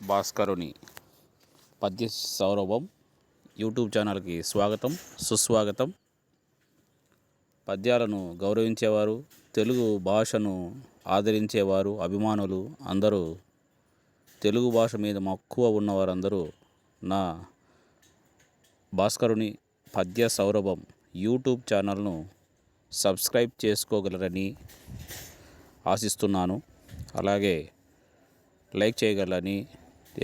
భాస్కరుని పద్య సౌరభం యూట్యూబ్ ఛానల్కి స్వాగతం సుస్వాగతం. పద్యాలను గౌరవించేవారు, తెలుగు భాషను ఆదరించేవారు, అభిమానులు అందరూ, తెలుగు భాష మీద మక్కువ ఉన్నవారందరూ నా భాస్కరుని పద్య సౌరభం యూట్యూబ్ ఛానల్ను సబ్స్క్రైబ్ చేసుకోగలరని ఆశిస్తున్నాను. అలాగే లైక్ చేయగలరని,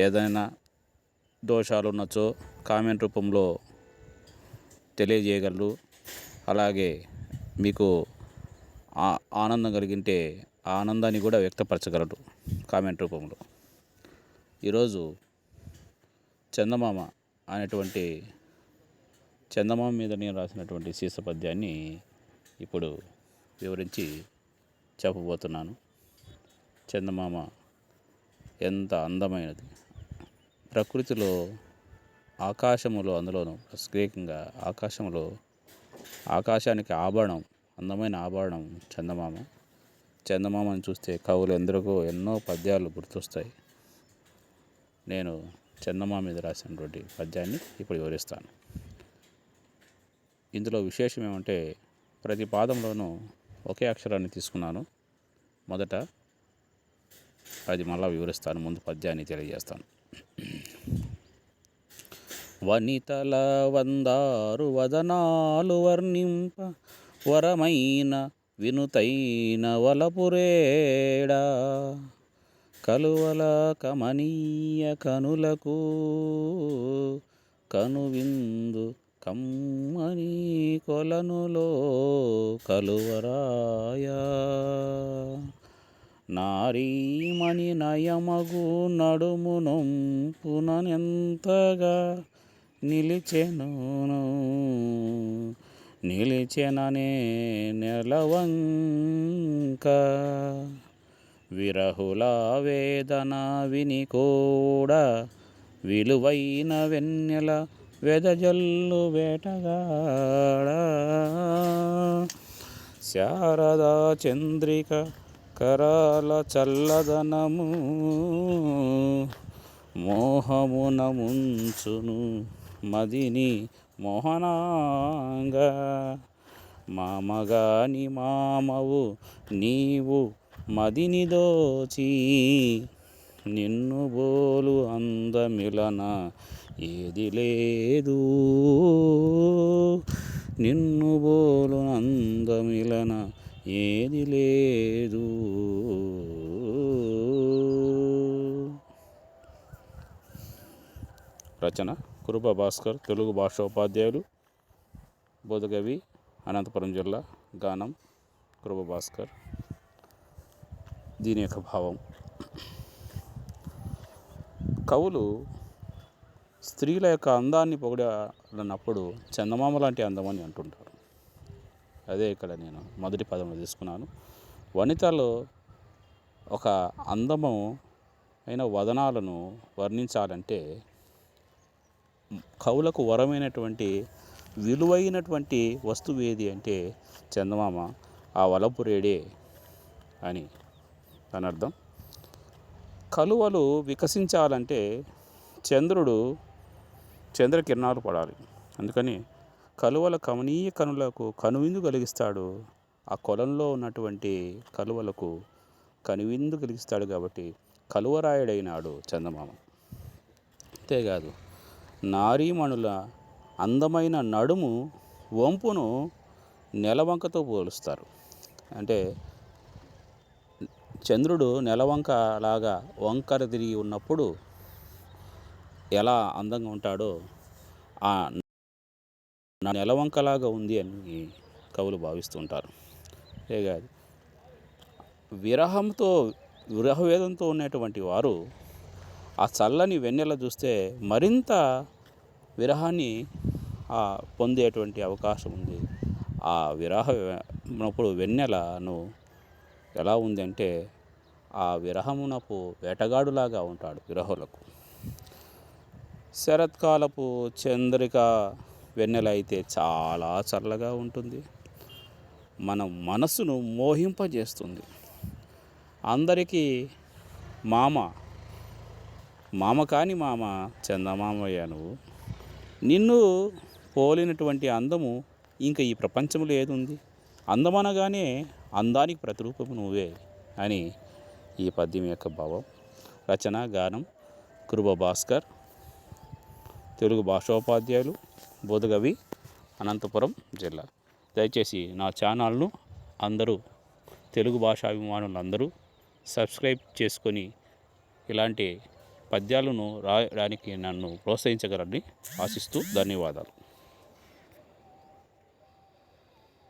ఏదైనా దోషాలు ఉన్నచో కామెంట్ రూపంలో తెలియజేయగలరు. అలాగే మీకు ఆనందం కలిగింటే ఆ ఆనందాన్ని కూడా వ్యక్తపరచగలరు కామెంట్ రూపంలో. ఈరోజు చందమామ అనేటువంటి చందమామ మీద నేను రాసినటువంటి సీస పద్యాన్ని ఇప్పుడు వివరించి చెప్పబోతున్నాను. చందమామ ఎంత అందమైనది, ప్రకృతిలో ఆకాశములో, అందులోనూ ప్రత్యేకంగా ఆకాశానికి ఆభరణం, అందమైన ఆభరణం చందమామ. చందమామను చూస్తే కవులు ఎందరికో ఎన్నో పద్యాలు గుర్తొస్తాయి. నేను చందమామ మీద రాసినటువంటి పద్యాన్ని ఇప్పుడు వివరిస్తాను. ఇందులో విశేషం ఏమంటే, ప్రతి పాదంలోనూ ఒకే అక్షరాన్ని తీసుకున్నాను. మొదట అది మళ్ళా వివరిస్తాను, ముందు పద్యాన్ని తెలియజేస్తాను. వనితల వందారు వదనాలు వర్ణింప వరమైన వినుతైన వలపురేడా, కలువల కమనీయ కనులకు కనువిందు కమ్మని కొలనులో కలువరాయా, నారీమణి నయమగు నడుము నొంపునెంతగా నిలిచెననే నెలవంక, విరహుల వేదన విని కూడా విలువైన వెన్నెల వెదజల్లు వేటగాడ, శారదా చంద్రిక కరాల చల్లదనము మోహమున ముంచును మదిని మోహనాంగ, మామగాని మామవు నీవు మదిని దోచి, నిన్ను బోలు అందమిలన ఏది లేదు, నిన్ను బోలు అందమిలన ఏది లేదు. రచన కురుబ భాస్కర్, తెలుగు భాషోపాధ్యాయులు, బోధకవి, అనంతపురం జిల్లా. గానం కురుబ భాస్కర్. దీని యొక్క భావం, కవులు స్త్రీల యొక్క అందాన్ని పొగడాలన్నప్పుడు చందమామ లాంటి అందమని అంటుంటారు. అదే ఇక్కడ నేను మొదటి పదంలో తీసుకున్నాను. వనితలో ఒక అందము అయిన వదనాలను వర్ణించాలంటే కవులకు వరమైనటువంటి విలువైనటువంటి వస్తువు ఏది అంటే చందమామ, ఆ వలపురేడే అని దాని అర్థం. కలువలు వికసించాలంటే చంద్రకిరణాలు పడాలి. అందుకని కలువల కమనీయ కనులకు కనువిందు కలిగిస్తాడు. ఆ కొలంలో ఉన్నటువంటి కలువలకు కనువిందు కలిగిస్తాడు కాబట్టి కలువరాయుడైనాడు చందమామ. అంతేకాదు, నారీమణుల అందమైన నడుము వంపును నెలవంకతో పోలుస్తారు. అంటే చంద్రుడు నెలవంక లాగా వంకర తిరిగి ఉన్నప్పుడు ఎలా అందంగా ఉంటాడో ఆ నెలవంకలాగా ఉంది అని కవులు భావిస్తుంటారు. అంతేకాదు, విరహవేదంతో ఉన్నటువంటి వారు ఆ చల్లని వెన్నెల చూస్తే మరింత విరహాన్ని పొందేటువంటి అవకాశం ఉంది. ఆ విరహమునప్పుడు వెన్నెలను ఎలా ఉంది అంటే ఆ విరహమునకు వేటగాడులాగా ఉంటాడు విరహులకు. శరత్కాలపు చంద్రిక వెన్నెల అయితే చాలా చల్లగా ఉంటుంది, మన మనస్సును మోహింపజేస్తుంది. అందరికీ మామ మామ కాని మామ చందమామయ్య నువ్వు. నిన్ను పోలినటువంటి అందము ఇంకా ఈ ప్రపంచంలో ఏది ఉంది? అందమనగానే అందానికి ప్రతిరూపము నువ్వే అని ఈ పద్యం యొక్క భావం. రచన గానం కురుబ భాస్కర్, తెలుగు భాషోపాధ్యాయులు, బోధగవి, అనంతపురం జిల్లా. దయచేసి నా ఛానల్ను అందరూ తెలుగు భాషాభిమానులు అందరూ సబ్స్క్రైబ్ చేసుకొని ఇలాంటి పద్యాలను రాయడానికి నన్ను ప్రోత్సహించగలని ఆశిస్తూ ధన్యవాదాలు.